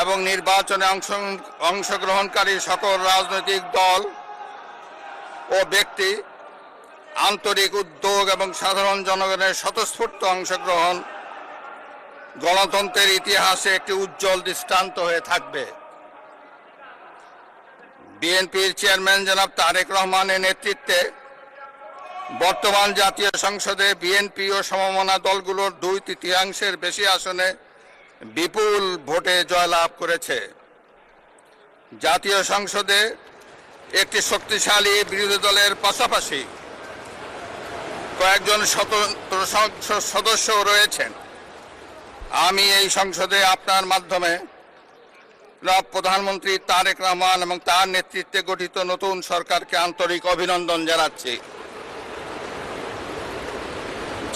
এবং নির্বাচনে অংশগ্রহণকারী সকল রাজনৈতিক দল ও ব্যক্তি আন্তরিক উদ্যোগ এবং সাধারণ জনগণের স্বতঃস্ফূর্ত অংশগ্রহণ গণতন্ত্রের ইতিহাসে একটি উজ্জ্বল দৃষ্টান্ত হয়ে থাকবে। বিএনপির চেয়ারম্যান জনাব তারেক রহমানের নেতৃত্বে বর্তমান জাতীয় সংসদে বিএনপি ও সমমনা দলগুলোর 2/3 বেশি আসনে বিপুল ভোটে জয়লাভ করেছে। জাতীয় সংসদে একটি শক্তিশালী বিরোধী দলের পাশাপাশি কয়েকজন স্বতন্ত্র সংসদ সদস্যও রয়েছেন। আমি এই সংসদে আপনার মাধ্যমে প্রধানমন্ত্রী তারেক রহমান এবং তার নেতৃত্বে গঠিত নতুন সরকারকে আন্তরিক অভিনন্দন জানাচ্ছি।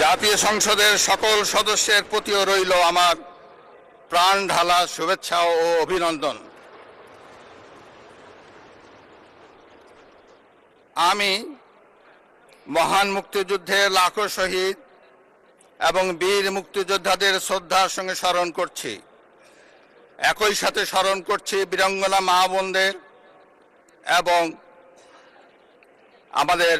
জাতীয় সংসদের সকল সদস্যের প্রতিও রইল আমার প্রাণ ঢালা শুভেচ্ছা ও অভিনন্দন। আমি মহান মুক্তিযুদ্ধের লাখো শহীদ এবং বীর মুক্তিযোদ্ধাদের শ্রদ্ধার সঙ্গে স্মরণ করছি। একই সাথে স্মরণ করছি বীরাঙ্গনা মা বোনদের এবং আমাদের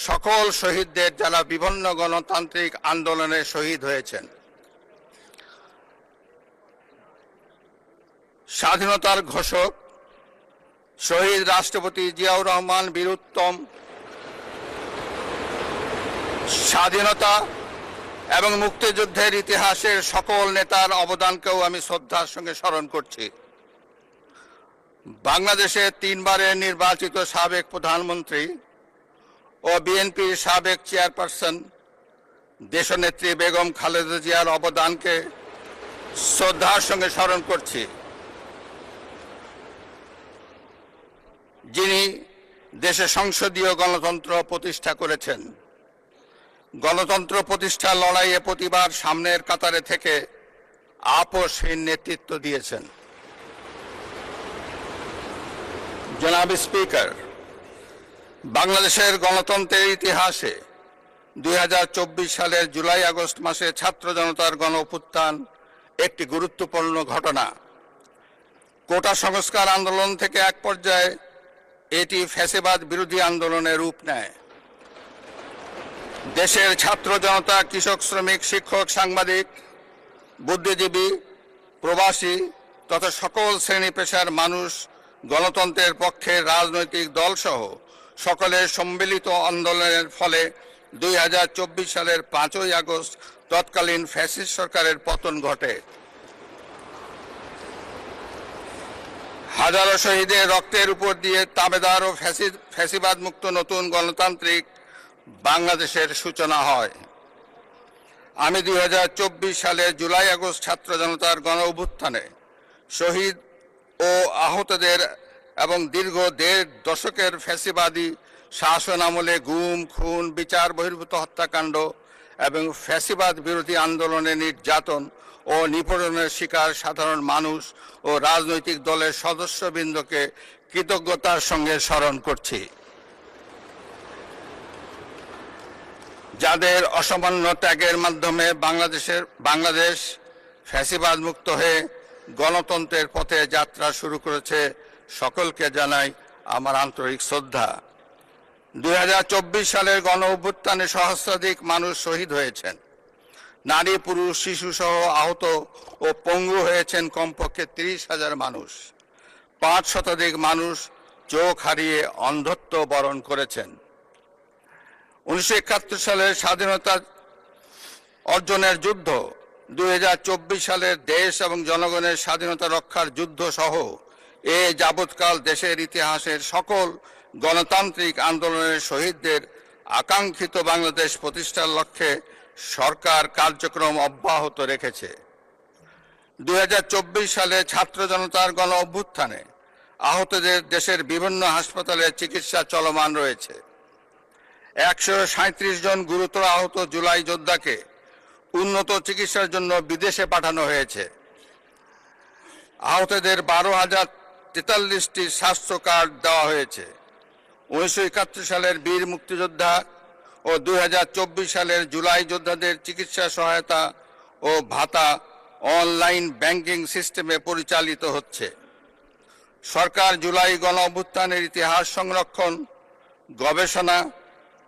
সকল শহীদদের যারা বিভিন্ন গণতান্ত্রিক আন্দোলনে শহীদ হয়েছেন। স্বাধীনতার ঘোষক শহীদ রাষ্ট্রপতি জিয়াউর রহমান বীরুত্তম স্বাধীনতা এবং মুক্তিযুদ্ধের ইতিহাসের সকল নেতার অবদানকেও আমি শ্রদ্ধার সঙ্গে স্মরণ করছি। বাংলাদেশের 3 বারের নির্বাচিত সাবেক প্রধানমন্ত্রী ও বিএনপির সাবেক চেয়ারপারসন দেশনেত্রী বেগম খালেদা জিয়ার অবদানকে শ্রদ্ধার সঙ্গে স্মরণ করছি, যিনি দেশে সংসদীয় গণতন্ত্র প্রতিষ্ঠা করেছেন। গণতন্ত্র প্রতিষ্ঠার লড়াইয়ে প্রতিবার সামনের কাতারে থেকে আপোষহীন নেতৃত্ব দিয়েছেন। জনাব স্পিকার, বাংলাদেশের গণতন্ত্রের ইতিহাসে 2024 সালের জুলাই আগস্ট মাসে ছাত্র জনতার গণ অভ্যুত্থান একটি গুরুত্বপূর্ণ ঘটনা। কোটা সংস্কার আন্দোলন থেকে এক পর্যায়ে এটি ফ্যাসিবাদ বিরোধী আন্দোলনে রূপ নেয়। দেশের ছাত্র জনতা, কৃষক, শ্রমিক, শিক্ষক, সাংবাদিক, বুদ্ধিজীবী, প্রবাসী তথা সকল শ্রেণী পেশার মানুষ গণতন্ত্রের পক্ষে রাজনৈতিক দলসহ সকলের সম্মিলিত আন্দোলনের ফলে 2024 সালের 5ই আগস্ট তৎকালীন ফ্যাসিস্ট সরকারের পতন ঘটে। হাজারো শহীদের রক্তের উপর দিয়ে তাবেদার ও ফ্যাসিবাদ মুক্ত নতুন গণতান্ত্রিক বাংলাদেশের সূচনা হয়। আমি 2024 সালের জুলাই আগস্ট ছাত্র জনতার গণ অভ্যুত্থানে শহীদ ও আহতদের এবং দীর্ঘ 1.5 দশকের ফ্যাসিবাদী শাসন আমলে গুম, খুন, বিচার বহির্ভূত হত্যাকাণ্ড এবং ফ্যাসিবাদ বিরোধী আন্দোলনে নির্যাতন ও নিপীড়নের শিকার সাধারণ মানুষ ও রাজনৈতিক দলের সদস্যবৃন্দকে কৃতজ্ঞতার সঙ্গে স্মরণ করছি, যাদের অসামান্য ত্যাগের মাধ্যমে বাংলাদেশ ফ্যাসিবাদ মুক্ত হয়ে গণতন্ত্রের পথে যাত্রা শুরু করেছে। সকলকে জানাই আমার আন্তরিক শ্রদ্ধা। 2024 সালের গণ অভ্যুত্থানে সহস্রাধিক মানুষ শহীদ হয়েছেন। নারী, পুরুষ, শিশু সহ আহত ও পঙ্গু হয়েছেন কমপক্ষে 30,000 মানুষ। 5 শতাধিক মানুষ চোখ হারিয়ে অন্ধত্ব বরণ করেছেন। 1971 সালের স্বাধীনতা অর্জনের যুদ্ধ, 2024 সালের দেশ এবং জনগণের স্বাধীনতা রক্ষার যুদ্ধ সহ এ যাবৎকাল দেশের ইতিহাসের সকল গণতান্ত্রিক আন্দোলনের শহীদদের আকাঙ্ক্ষিত বাংলাদেশ প্রতিষ্ঠার লক্ষ্যে সরকার কার্যক্রম অব্যাহত রেখেছে। 2024 সালে ছাত্র জনতার গণ অভ্যুত্থানে আহতদের দেশের বিভিন্ন হাসপাতালে চিকিৎসা চলমান রয়েছে। 137 জন গুরুতর আহত জুলাই যোদ্ধাকে উন্নত চিকিৎসার জন্য বিদেশে পাঠানো হয়েছে। আহতদের 12,043টি স্বাস্থ্য কার্ড দেওয়া হয়েছে। 1971 সালের বীর মুক্তিযোদ্ধা ও 2024 সালের জুলাই যোদ্ধাদের চিকিৎসা সহায়তা ও ভাতা অনলাইন ব্যাংকিং সিস্টেমে পরিচালিত হচ্ছে। সরকার জুলাই গণ অভ্যুত্থানের ইতিহাস সংরক্ষণ, গবেষণা,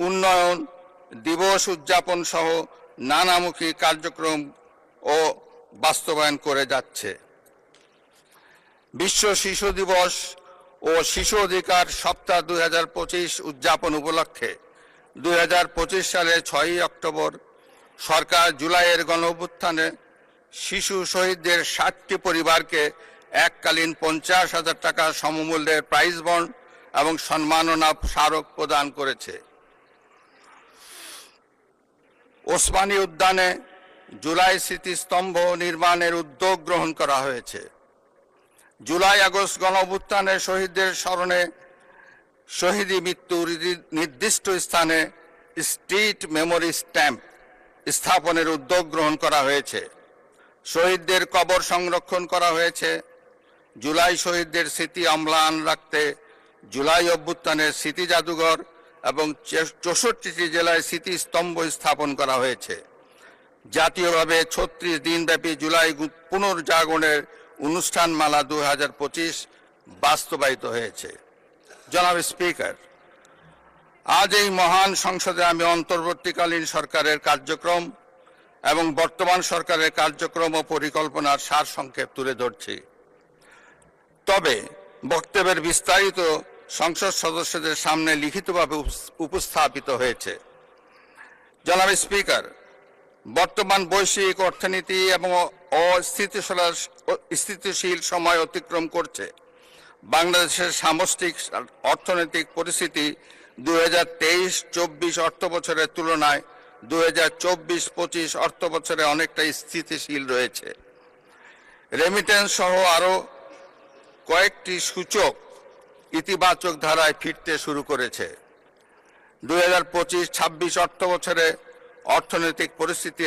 উন্নয়ন, দিবস উদযাপন সহ নানামুখী কার্যক্রম ও বাস্তবায়ন করে যাচ্ছে। বিশ্ব শিশু দিবস ও শিশু অধিকার সপ্তাহ 2025 উদযাপন উপলক্ষে 2025 সালের 6 অক্টোবর সরকার জুলাইয়ের গণ অভ্যুত্থানে শিশু শহীদদের 60টি পরিবারকে এককালীন 50,000 টাকা সমমূল্যের প্রাইজ বন্ড এবং সম্মাননা স্মারক প্রদান করেছে। ওসমানী উদ্যানে জুলাই স্মৃতিস্তম্ভ নির্মাণের উদ্যোগ গ্রহণ করা হয়েছে। জুলাই আগস্ট গণ অভ্যুত্থানে শহীদদের স্মরণে শহীদি মৃত্যুর নির্দিষ্ট স্থানে স্ট্রিট মেমোরি স্ট্যাম্প স্থাপনের উদ্যোগ গ্রহণ করা হয়েছে। শহীদদের কবর সংরক্ষণ করা হয়েছে। জুলাই শহীদদের স্মৃতি অম্লান রাখতে জুলাই অভ্যুত্থানের স্মৃতি জাদুঘর এবং 64টি জেলায় স্মৃতিস্তম্ভ স্থাপন করা হয়েছে। জাতীয়ভাবে 36 দিনব্যাপী জুলাই পুনর্জাগরণের অনুষ্ঠানমালা 2025 বাস্তবায়িত হয়েছে। জনাব স্পিকার, আজ এই মহান সংসদে আমি অন্তর্বর্তীকালীন সরকারের কার্যক্রম এবং বর্তমান সরকারের কার্যক্রম ও পরিকল্পনার সারসংক্ষেপ তুলে ধরছি। তবে বক্তব্যের বিস্তারিত সংসদ সদস্যদের সামনে লিখিতভাবে উপস্থাপিত হয়েছে। জনাব স্পিকার, বর্তমান বৈশ্বিক অর্থনীতি এবং অস্থিতিশীল সময় অতিক্রম করছে। বাংলাদেশের সামষ্টিক অর্থনৈতিক পরিস্থিতি 2023-24 অর্থবছরের তুলনায় 2024-25 অর্থবছরে অনেকটা স্থিতিশীল রয়েছে। রেমিটেন্স সহ আরও কয়েকটি সূচক ইতিবাচক ধারায় ফিরতে শুরু করেছে। 2025-26 অর্থবছরে অর্থনৈতিক পরিস্থিতি